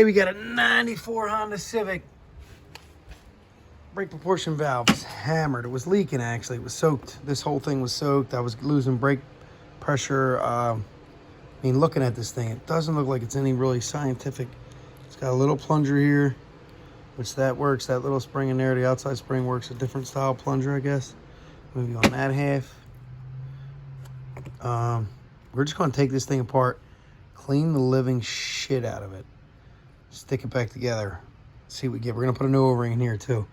Okay, we got a 94 Honda Civic. Brake proportion valve was hammered. It was leaking, actually. It was soaked. This whole thing was soaked. I was losing brake pressure. I mean, looking at this thing, it doesn't look like it's any really scientific. It's got a little plunger here, which that works. That little spring in there, the outside spring works. A different style plunger, I guess. Maybe on that half. We're just going to take this thing apart, clean the living shit out of it, stick it back together, see what we get. We're going to put a new O-ring in here too.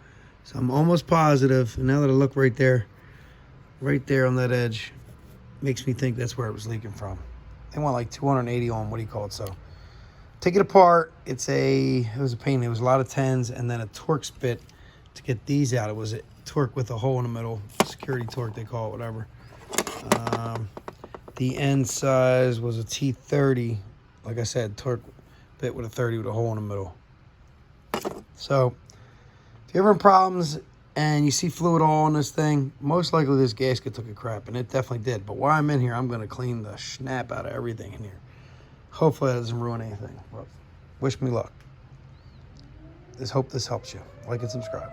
So I'm almost positive, and now that I look right there on that edge, makes me think that's where it was leaking from. They want like 280 on, what do you call it? So take it apart. It was a pain. It was a lot of 10s and then a Torx bit to get these out. It was a Torque with a hole in the middle, security Torque they call it, whatever. The end size was a T30. Like I said, Torque bit with a 30 with a hole in the middle. So if you're having problems and you see fluid all on this thing, most likely this gasket took a crap, and it definitely did. But while I'm in here, I'm going to clean the snap out of everything in here. Hopefully that doesn't ruin anything. But wish me luck. Just hope this helps you. Like and subscribe.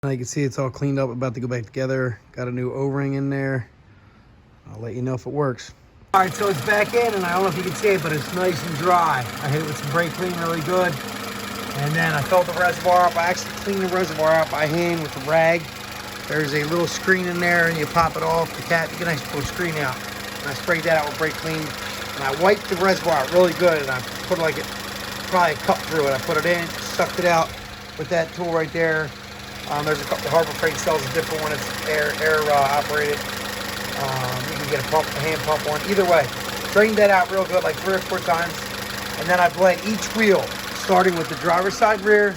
Now you can see it's all cleaned up, about to go back together. Got a new O-ring in there. I'll let you know if it works. All right, so it's back in, and I don't know if you can see it, but it's nice and dry. I hit it with some brake clean really good. And then I filled the reservoir up. I actually cleaned the reservoir out by hand with a rag. There's a little screen in there, and you pop it off. The cap, you can actually pull the screen out. And I sprayed that out with brake clean. And I wiped the reservoir out really good, and I put like probably a cup through it. I put it in, sucked it out with that tool right there. There's a couple. Harbor Freight sells a different one. It's air operated. You can get a hand pump one. Either way, drained that out real good, like 3 or 4 times, and then I bled each wheel, starting with the driver's side rear,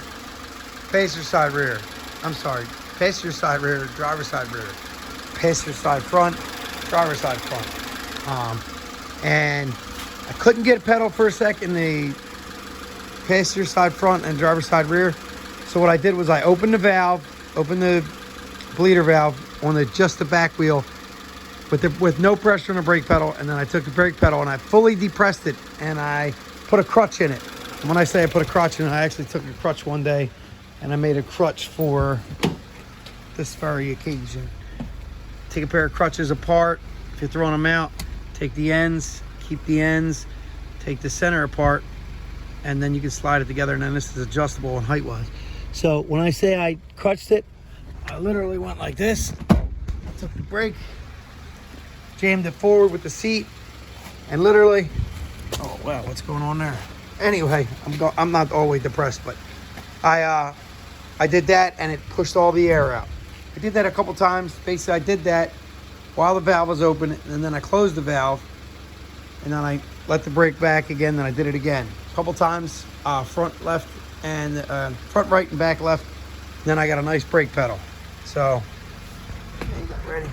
passenger side rear. I'm sorry, passenger side rear, driver's side rear, passenger side front, driver's side front. And I couldn't get a pedal for a second, the passenger side front and driver's side rear. So what I did was I opened the valve, opened the bleeder valve on just the back wheel with no pressure on the brake pedal, and then I took the brake pedal and I fully depressed it, and I put a crutch in it. And when I say I put a crutch in it, I actually took a crutch one day and I made a crutch for this very occasion. Take a pair of crutches apart. If you're throwing them out, take the ends, keep the ends, take the center apart, and then you can slide it together, and then this is adjustable and height-wise. So when I say I crutched it, I literally went like this. Took the brake, jammed it forward with the seat, and literally, oh wow, what's going on there? Anyway, I'm not all the way depressed, but I did that, and it pushed all the air out. I did that a couple times. Basically, I did that while the valve was open, and then I closed the valve, and then I let the brake back again, then I did it again. A couple times, front left and front right and back left. Then I got a nice brake pedal. So, okay, ready.